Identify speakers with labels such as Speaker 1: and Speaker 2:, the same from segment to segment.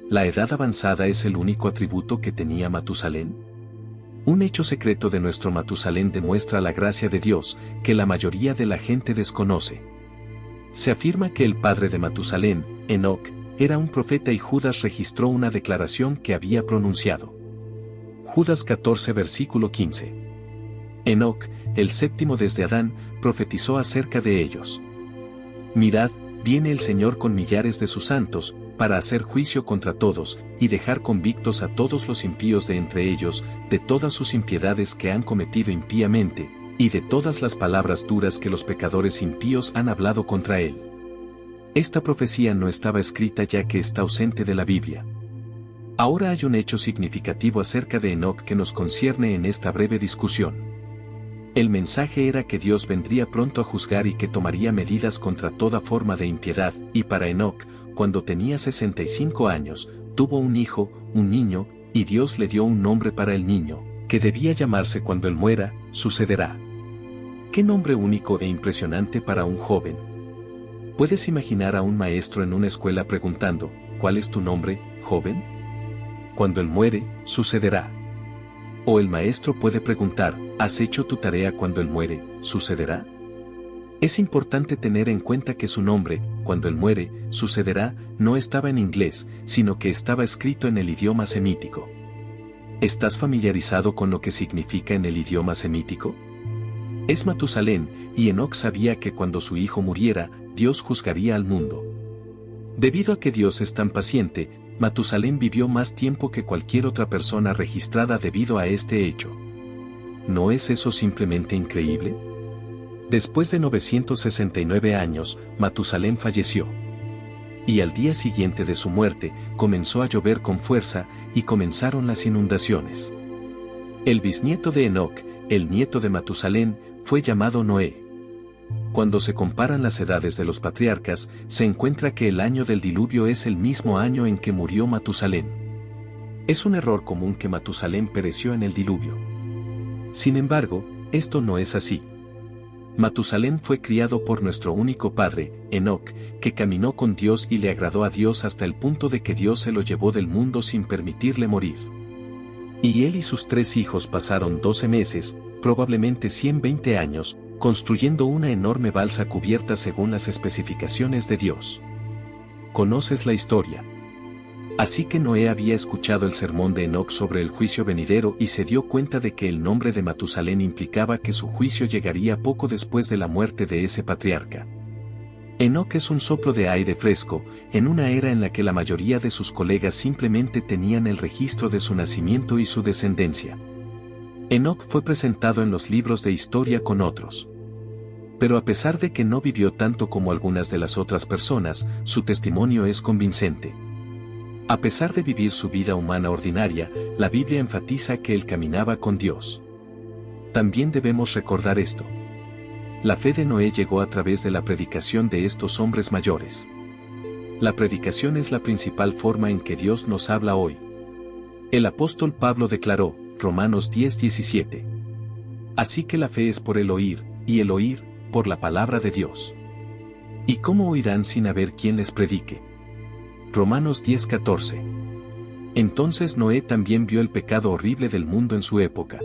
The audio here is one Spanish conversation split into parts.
Speaker 1: ¿La edad avanzada es el único atributo que tenía Matusalén? Un hecho secreto de nuestro Matusalén demuestra la gracia de Dios, que la mayoría de la gente desconoce. Se afirma que el padre de Matusalén, Enoc, era un profeta y Judas registró una declaración que había pronunciado. Judas 14 versículo 15. Enoc, el séptimo desde Adán, profetizó acerca de ellos. Mirad, viene el Señor con millares de sus santos, para hacer juicio contra todos, y dejar convictos a todos los impíos de entre ellos, de todas sus impiedades que han cometido impíamente, y de todas las palabras duras que los pecadores impíos han hablado contra él. Esta profecía no estaba escrita ya que está ausente de la Biblia. Ahora hay un hecho significativo acerca de Enoc que nos concierne en esta breve discusión. El mensaje era que Dios vendría pronto a juzgar y que tomaría medidas contra toda forma de impiedad, y para Enoc, cuando tenía 65 años, tuvo un hijo, un niño, y Dios le dio un nombre para el niño, que debía llamarse cuando él muera, sucederá. ¡Qué nombre único e impresionante para un joven! ¿Puedes imaginar a un maestro en una escuela preguntando, ¿cuál es tu nombre, joven? Cuando él muere, sucederá. O el maestro puede preguntar, ¿has hecho tu tarea cuando él muere, sucederá? Es importante tener en cuenta que su nombre, cuando él muere, sucederá, no estaba en inglés, sino que estaba escrito en el idioma semítico. ¿Estás familiarizado con lo que significa en el idioma semítico? Es Matusalén, y Enoc sabía que cuando su hijo muriera, Dios juzgaría al mundo. Debido a que Dios es tan paciente, Matusalén vivió más tiempo que cualquier otra persona registrada debido a este hecho. ¿No es eso simplemente increíble? Después de 969 años, Matusalén falleció. Y al día siguiente de su muerte, comenzó a llover con fuerza, y comenzaron las inundaciones. El bisnieto de Enoc, el nieto de Matusalén, fue llamado Noé. Cuando se comparan las edades de los patriarcas, se encuentra que el año del diluvio es el mismo año en que murió Matusalén. Es un error común que Matusalén pereció en el diluvio. Sin embargo, esto no es así. Matusalén fue criado por nuestro único padre, Enoc, que caminó con Dios y le agradó a Dios hasta el punto de que Dios se lo llevó del mundo sin permitirle morir. Y él y sus 3 hijos pasaron 12 meses, probablemente 120 años, construyendo una enorme balsa cubierta según las especificaciones de Dios. ¿Conoces la historia? Así que Noé había escuchado el sermón de Enoc sobre el juicio venidero y se dio cuenta de que el nombre de Matusalén implicaba que su juicio llegaría poco después de la muerte de ese patriarca. Enoc es un soplo de aire fresco, en una era en la que la mayoría de sus colegas simplemente tenían el registro de su nacimiento y su descendencia. Enoc fue presentado en los libros de historia con otros. Pero a pesar de que no vivió tanto como algunas de las otras personas, su testimonio es convincente. A pesar de vivir su vida humana ordinaria, la Biblia enfatiza que él caminaba con Dios. También debemos recordar esto. La fe de Noé llegó a través de la predicación de estos hombres mayores. La predicación es la principal forma en que Dios nos habla hoy. El apóstol Pablo declaró, Romanos 10:17. Así que la fe es por el oír, y el oír, por la palabra de Dios. ¿Y cómo oirán sin haber quien les predique? Romanos 10:14. Entonces Noé también vio el pecado horrible del mundo en su época.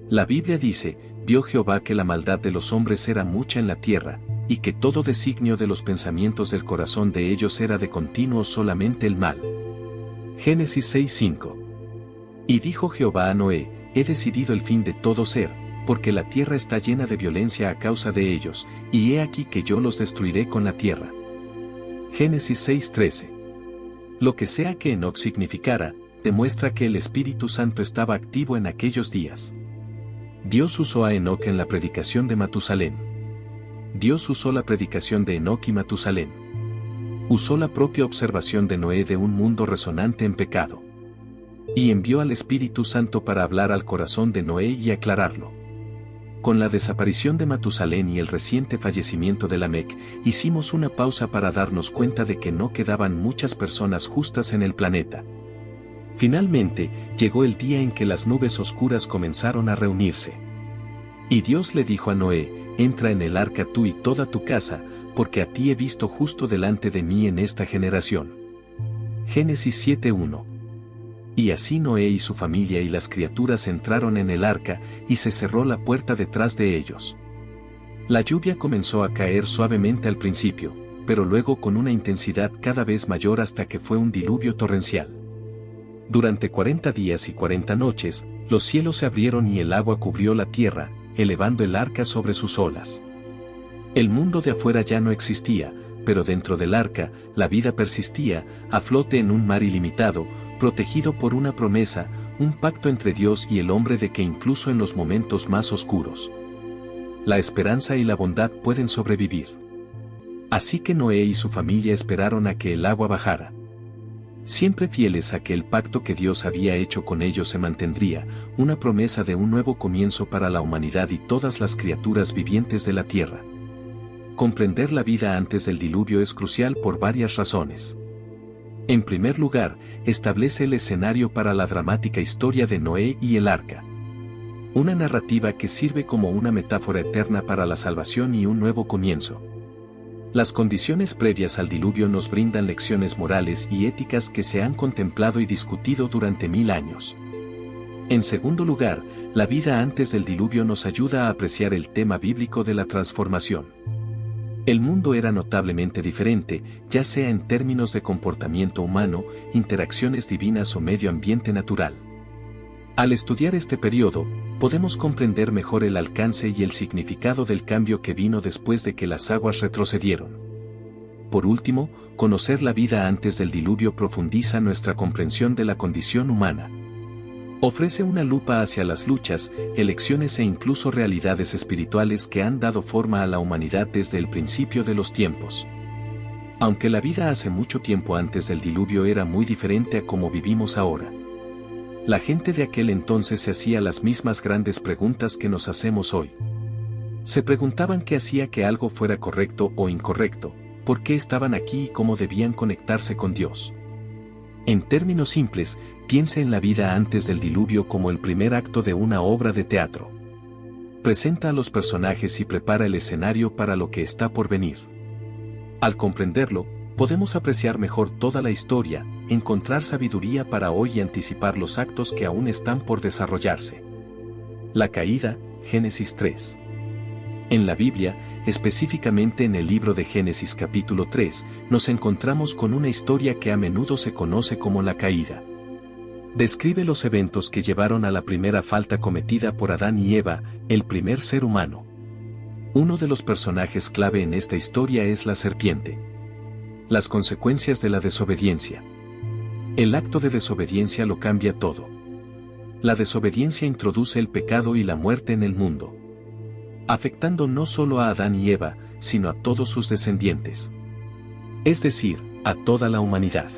Speaker 1: La Biblia dice, vio Jehová que la maldad de los hombres era mucha en la tierra, y que todo designio de los pensamientos del corazón de ellos era de continuo solamente el mal. Génesis 6:5. Y dijo Jehová a Noé, he decidido el fin de todo ser, porque la tierra está llena de violencia a causa de ellos, y he aquí que yo los destruiré con la tierra. Génesis 6:13. Lo que sea que Enoc significara, demuestra que el Espíritu Santo estaba activo en aquellos días. Dios usó a Enoc en la predicación de Matusalén. Dios usó la predicación de Enoc y Matusalén. Usó la propia observación de Noé de un mundo resonante en pecado. Y envió al Espíritu Santo para hablar al corazón de Noé y aclararlo. Con la desaparición de Matusalén y el reciente fallecimiento de Lamec, hicimos una pausa para darnos cuenta de que no quedaban muchas personas justas en el planeta. Finalmente, llegó el día en que las nubes oscuras comenzaron a reunirse. Y Dios le dijo a Noé, entra en el arca tú y toda tu casa, porque a ti he visto justo delante de mí en esta generación. Génesis 7:1. Y así Noé y su familia y las criaturas entraron en el arca, y se cerró la puerta detrás de ellos. La lluvia comenzó a caer suavemente al principio, pero luego con una intensidad cada vez mayor hasta que fue un diluvio torrencial. Durante 40 días y 40 noches, los cielos se abrieron y el agua cubrió la tierra, elevando el arca sobre sus olas. El mundo de afuera ya no existía, pero dentro del arca, la vida persistía, a flote en un mar ilimitado, protegido por una promesa, un pacto entre Dios y el hombre de que incluso en los momentos más oscuros, la esperanza y la bondad pueden sobrevivir. Así que Noé y su familia esperaron a que el agua bajara. Siempre fieles a que el pacto que Dios había hecho con ellos se mantendría, una promesa de un nuevo comienzo para la humanidad y todas las criaturas vivientes de la tierra. Comprender la vida antes del diluvio es crucial por varias razones. En primer lugar, establece el escenario para la dramática historia de Noé y el arca. Una narrativa que sirve como una metáfora eterna para la salvación y un nuevo comienzo. Las condiciones previas al diluvio nos brindan lecciones morales y éticas que se han contemplado y discutido durante 1000 años. En segundo lugar, la vida antes del diluvio nos ayuda a apreciar el tema bíblico de la transformación. El mundo era notablemente diferente, ya sea en términos de comportamiento humano, interacciones divinas o medio ambiente natural. Al estudiar este periodo, podemos comprender mejor el alcance y el significado del cambio que vino después de que las aguas retrocedieron. Por último, conocer la vida antes del diluvio profundiza nuestra comprensión de la condición humana. Ofrece una lupa hacia las luchas, elecciones e incluso realidades espirituales que han dado forma a la humanidad desde el principio de los tiempos. Aunque la vida hace mucho tiempo antes del diluvio era muy diferente a como vivimos ahora. La gente de aquel entonces se hacía las mismas grandes preguntas que nos hacemos hoy. Se preguntaban qué hacía que algo fuera correcto o incorrecto, por qué estaban aquí y cómo debían conectarse con Dios. En términos simples, piense en la vida antes del diluvio como el primer acto de una obra de teatro. Presenta a los personajes y prepara el escenario para lo que está por venir. Al comprenderlo, podemos apreciar mejor toda la historia, encontrar sabiduría para hoy y anticipar los actos que aún están por desarrollarse. La caída, Génesis 3. En la Biblia, específicamente en el libro de Génesis capítulo 3, nos encontramos con una historia que a menudo se conoce como la caída. Describe los eventos que llevaron a la primera falta cometida por Adán y Eva, el primer ser humano. Uno de los personajes clave en esta historia es la serpiente. Las consecuencias de la desobediencia. El acto de desobediencia lo cambia todo. La desobediencia introduce el pecado y la muerte en el mundo, afectando no solo a Adán y Eva, sino a todos sus descendientes. Es decir, a toda la humanidad.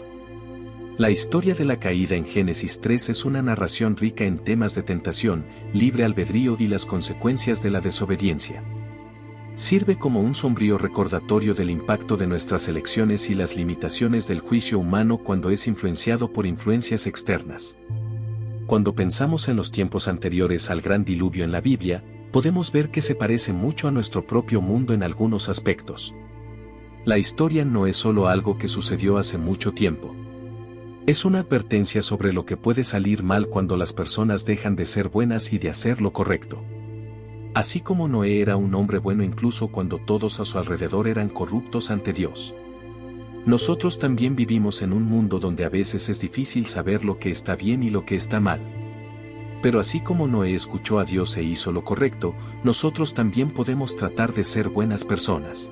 Speaker 1: La historia de la caída en Génesis 3 es una narración rica en temas de tentación, libre albedrío y las consecuencias de la desobediencia. Sirve como un sombrío recordatorio del impacto de nuestras elecciones y las limitaciones del juicio humano cuando es influenciado por influencias externas. Cuando pensamos en los tiempos anteriores al gran diluvio en la Biblia, podemos ver que se parece mucho a nuestro propio mundo en algunos aspectos. La historia no es solo algo que sucedió hace mucho tiempo. Es una advertencia sobre lo que puede salir mal cuando las personas dejan de ser buenas y de hacer lo correcto. Así como Noé era un hombre bueno incluso cuando todos a su alrededor eran corruptos ante Dios. Nosotros también vivimos en un mundo donde a veces es difícil saber lo que está bien y lo que está mal. Pero así como Noé escuchó a Dios e hizo lo correcto, nosotros también podemos tratar de ser buenas personas.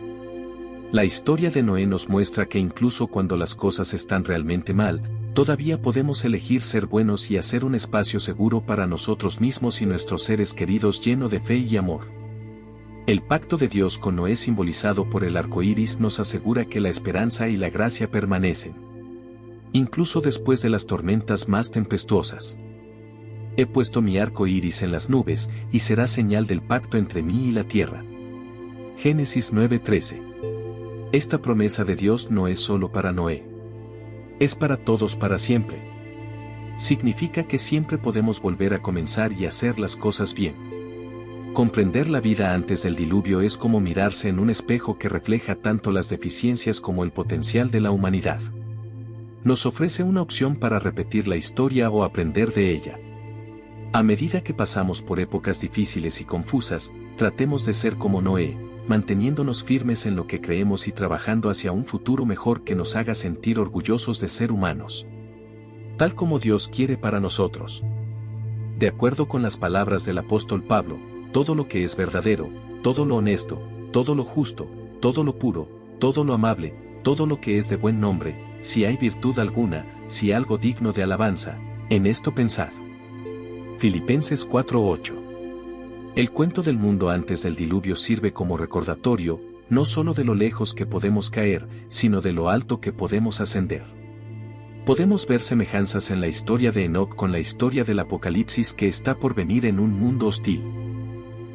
Speaker 1: La historia de Noé nos muestra que incluso cuando las cosas están realmente mal, todavía podemos elegir ser buenos y hacer un espacio seguro para nosotros mismos y nuestros seres queridos lleno de fe y amor. El pacto de Dios con Noé simbolizado por el arco iris nos asegura que la esperanza y la gracia permanecen, incluso después de las tormentas más tempestuosas. He puesto mi arco iris en las nubes, y será señal del pacto entre mí y la tierra. Génesis 9:13. Esta promesa de Dios no es solo para Noé. Es para todos para siempre. Significa que siempre podemos volver a comenzar y hacer las cosas bien. Comprender la vida antes del diluvio es como mirarse en un espejo que refleja tanto las deficiencias como el potencial de la humanidad. Nos ofrece una opción para repetir la historia o aprender de ella. A medida que pasamos por épocas difíciles y confusas, tratemos de ser como Noé, manteniéndonos firmes en lo que creemos y trabajando hacia un futuro mejor que nos haga sentir orgullosos de ser humanos, tal como Dios quiere para nosotros. De acuerdo con las palabras del apóstol Pablo, todo lo que es verdadero, todo lo honesto, todo lo justo, todo lo puro, todo lo amable, todo lo que es de buen nombre, si hay virtud alguna, si algo digno de alabanza, en esto pensad. Filipenses 4:8. El cuento del mundo antes del diluvio sirve como recordatorio, no solo de lo lejos que podemos caer, sino de lo alto que podemos ascender. Podemos ver semejanzas en la historia de Enoc con la historia del Apocalipsis que está por venir en un mundo hostil.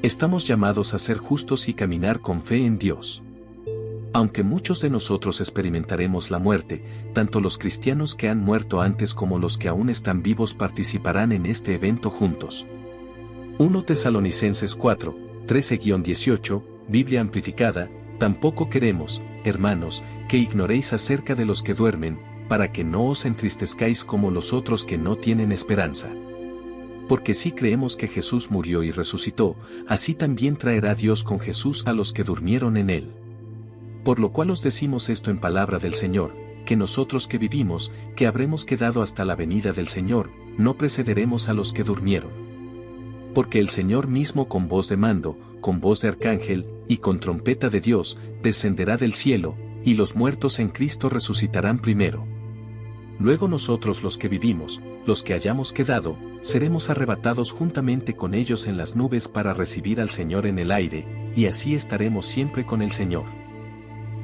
Speaker 1: Estamos llamados a ser justos y caminar con fe en Dios. Aunque muchos de nosotros experimentaremos la muerte, tanto los cristianos que han muerto antes como los que aún están vivos participarán en este evento juntos. 1 Tesalonicenses 4, 13-18, Biblia amplificada, tampoco queremos, hermanos, que ignoréis acerca de los que duermen, para que no os entristezcáis como los otros que no tienen esperanza. Porque si creemos que Jesús murió y resucitó, así también traerá Dios con Jesús a los que durmieron en él. Por lo cual os decimos esto en palabra del Señor, que nosotros que vivimos, que habremos quedado hasta la venida del Señor, no precederemos a los que durmieron. Porque el Señor mismo con voz de mando, con voz de arcángel, y con trompeta de Dios, descenderá del cielo, y los muertos en Cristo resucitarán primero. Luego nosotros los que vivimos, los que hayamos quedado, seremos arrebatados juntamente con ellos en las nubes para recibir al Señor en el aire, y así estaremos siempre con el Señor.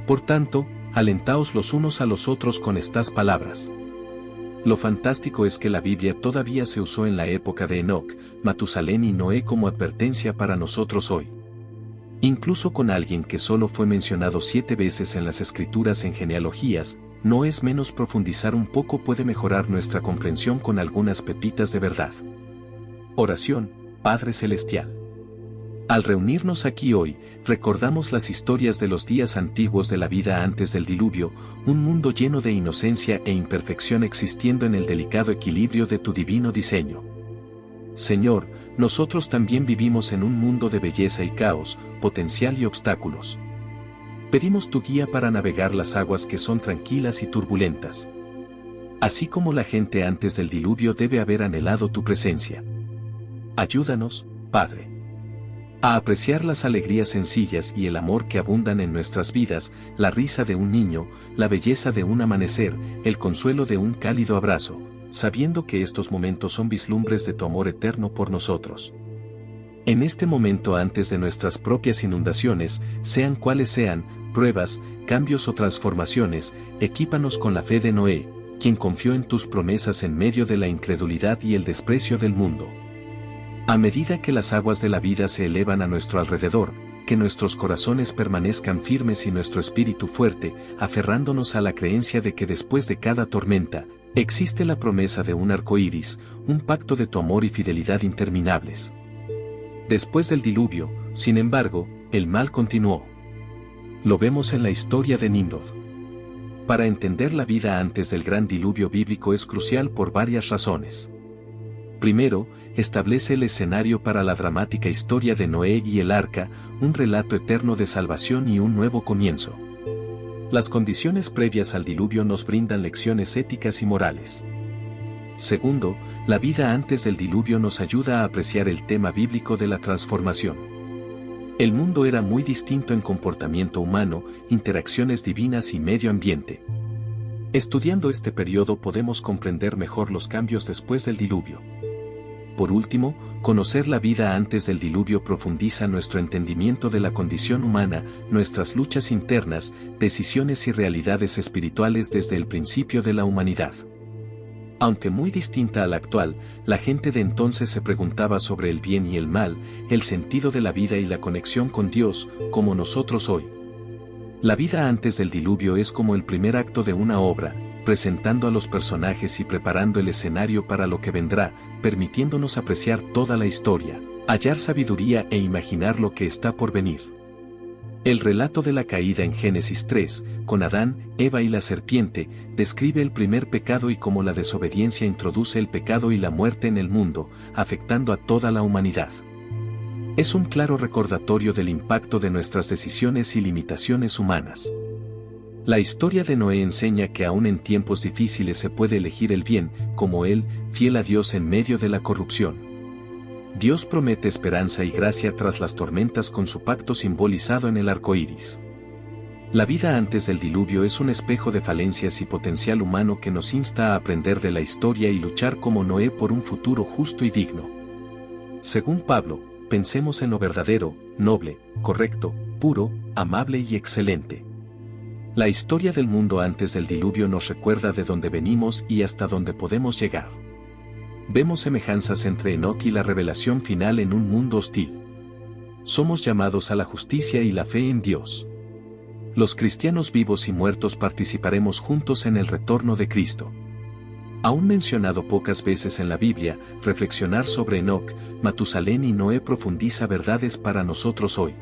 Speaker 1: Por tanto, alentaos los unos a los otros con estas palabras. Lo fantástico es que la Biblia todavía se usó en la época de Enoc, Matusalén y Noé como advertencia para nosotros hoy. Incluso con alguien que solo fue mencionado 7 veces en las Escrituras en genealogías, no es menos profundizar un poco puede mejorar nuestra comprensión con algunas pepitas de verdad. Oración, Padre Celestial. Al reunirnos aquí hoy, recordamos las historias de los días antiguos de la vida antes del diluvio, un mundo lleno de inocencia e imperfección existiendo en el delicado equilibrio de tu divino diseño. Señor, nosotros también vivimos en un mundo de belleza y caos, potencial y obstáculos. Pedimos tu guía para navegar las aguas que son tranquilas y turbulentas. Así como la gente antes del diluvio debe haber anhelado tu presencia. Ayúdanos, Padre, a apreciar las alegrías sencillas y el amor que abundan en nuestras vidas, la risa de un niño, la belleza de un amanecer, el consuelo de un cálido abrazo, sabiendo que estos momentos son vislumbres de tu amor eterno por nosotros. En este momento antes de nuestras propias inundaciones, sean cuales sean, pruebas, cambios o transformaciones, equípanos con la fe de Noé, quien confió en tus promesas en medio de la incredulidad y el desprecio del mundo. A medida que las aguas de la vida se elevan a nuestro alrededor, que nuestros corazones permanezcan firmes y nuestro espíritu fuerte, aferrándonos a la creencia de que después de cada tormenta, existe la promesa de un arco iris, un pacto de tu amor y fidelidad interminables. Después del diluvio, sin embargo, el mal continuó. Lo vemos en la historia de Nimrod. Para entender la vida antes del gran diluvio bíblico es crucial por varias razones. Primero, establece el escenario para la dramática historia de Noé y el arca, un relato eterno de salvación y un nuevo comienzo. Las condiciones previas al diluvio nos brindan lecciones éticas y morales. Segundo, la vida antes del diluvio nos ayuda a apreciar el tema bíblico de la transformación. El mundo era muy distinto en comportamiento humano, interacciones divinas y medio ambiente. Estudiando este periodo podemos comprender mejor los cambios después del diluvio. Por último, conocer la vida antes del diluvio profundiza nuestro entendimiento de la condición humana, nuestras luchas internas, decisiones y realidades espirituales desde el principio de la humanidad. Aunque muy distinta a la actual, la gente de entonces se preguntaba sobre el bien y el mal, el sentido de la vida y la conexión con Dios, como nosotros hoy. La vida antes del diluvio es como el primer acto de una obra, presentando a los personajes y preparando el escenario para lo que vendrá, permitiéndonos apreciar toda la historia, hallar sabiduría e imaginar lo que está por venir. El relato de la caída en Génesis 3, con Adán, Eva y la serpiente, describe el primer pecado y cómo la desobediencia introduce el pecado y la muerte en el mundo, afectando a toda la humanidad. Es un claro recordatorio del impacto de nuestras decisiones y limitaciones humanas. La historia de Noé enseña que aún en tiempos difíciles se puede elegir el bien, como él, fiel a Dios en medio de la corrupción. Dios promete esperanza y gracia tras las tormentas con su pacto simbolizado en el arco iris. La vida antes del diluvio es un espejo de falencias y potencial humano que nos insta a aprender de la historia y luchar como Noé por un futuro justo y digno. Según Pablo, pensemos en lo verdadero, noble, correcto, puro, amable y excelente. La historia del mundo antes del diluvio nos recuerda de dónde venimos y hasta dónde podemos llegar. Vemos semejanzas entre Enoc y la revelación final en un mundo hostil. Somos llamados a la justicia y la fe en Dios. Los cristianos vivos y muertos participaremos juntos en el retorno de Cristo. Aún mencionado pocas veces en la Biblia, reflexionar sobre Enoc, Matusalén y Noé profundiza verdades para nosotros hoy.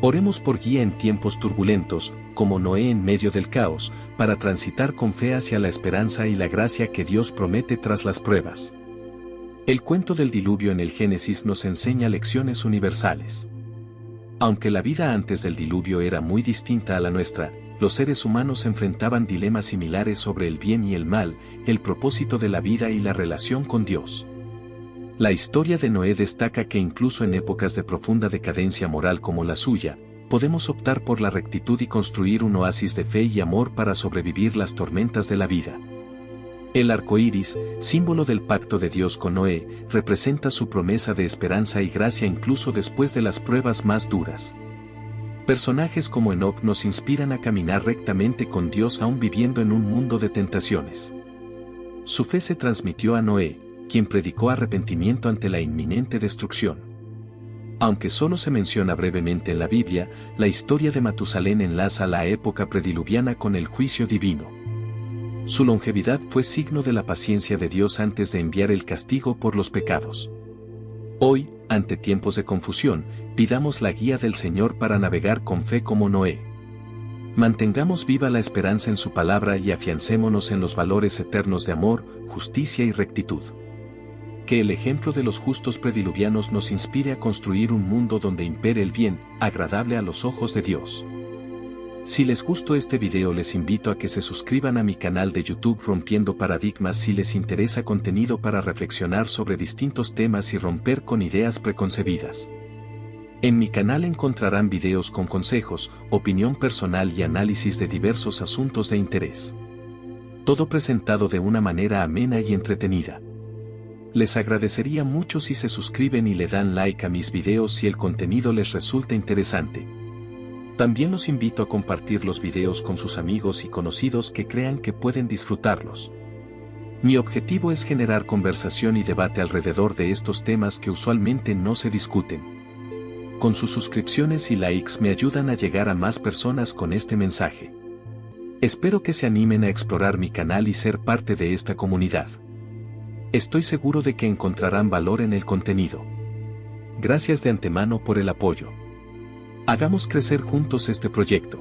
Speaker 1: Oremos por guía en tiempos turbulentos, como Noé en medio del caos, para transitar con fe hacia la esperanza y la gracia que Dios promete tras las pruebas. El cuento del diluvio en el Génesis nos enseña lecciones universales. Aunque la vida antes del diluvio era muy distinta a la nuestra, los seres humanos enfrentaban dilemas similares sobre el bien y el mal, el propósito de la vida y la relación con Dios. La historia de Noé destaca que incluso en épocas de profunda decadencia moral como la suya, podemos optar por la rectitud y construir un oasis de fe y amor para sobrevivir las tormentas de la vida. El arco iris, símbolo del pacto de Dios con Noé, representa su promesa de esperanza y gracia incluso después de las pruebas más duras. Personajes como Enoc nos inspiran a caminar rectamente con Dios aún viviendo en un mundo de tentaciones. Su fe se transmitió a Noé, quien predicó arrepentimiento ante la inminente destrucción. Aunque solo se menciona brevemente en la Biblia, la historia de Matusalén enlaza la época prediluviana con el juicio divino. Su longevidad fue signo de la paciencia de Dios antes de enviar el castigo por los pecados. Hoy, ante tiempos de confusión, pidamos la guía del Señor para navegar con fe como Noé. Mantengamos viva la esperanza en su palabra y afiancémonos en los valores eternos de amor, justicia y rectitud. Que el ejemplo de los justos prediluvianos nos inspire a construir un mundo donde impere el bien, agradable a los ojos de Dios. Si les gustó este video les invito a que se suscriban a mi canal de YouTube Rompiendo Paradigmas si les interesa contenido para reflexionar sobre distintos temas y romper con ideas preconcebidas. En mi canal encontrarán videos con consejos, opinión personal y análisis de diversos asuntos de interés. Todo presentado de una manera amena y entretenida. Les agradecería mucho si se suscriben y le dan like a mis videos si el contenido les resulta interesante. También los invito a compartir los videos con sus amigos y conocidos que crean que pueden disfrutarlos. Mi objetivo es generar conversación y debate alrededor de estos temas que usualmente no se discuten. Con sus suscripciones y likes me ayudan a llegar a más personas con este mensaje. Espero que se animen a explorar mi canal y ser parte de esta comunidad. Estoy seguro de que encontrarán valor en el contenido. Gracias de antemano por el apoyo. Hagamos crecer juntos este proyecto.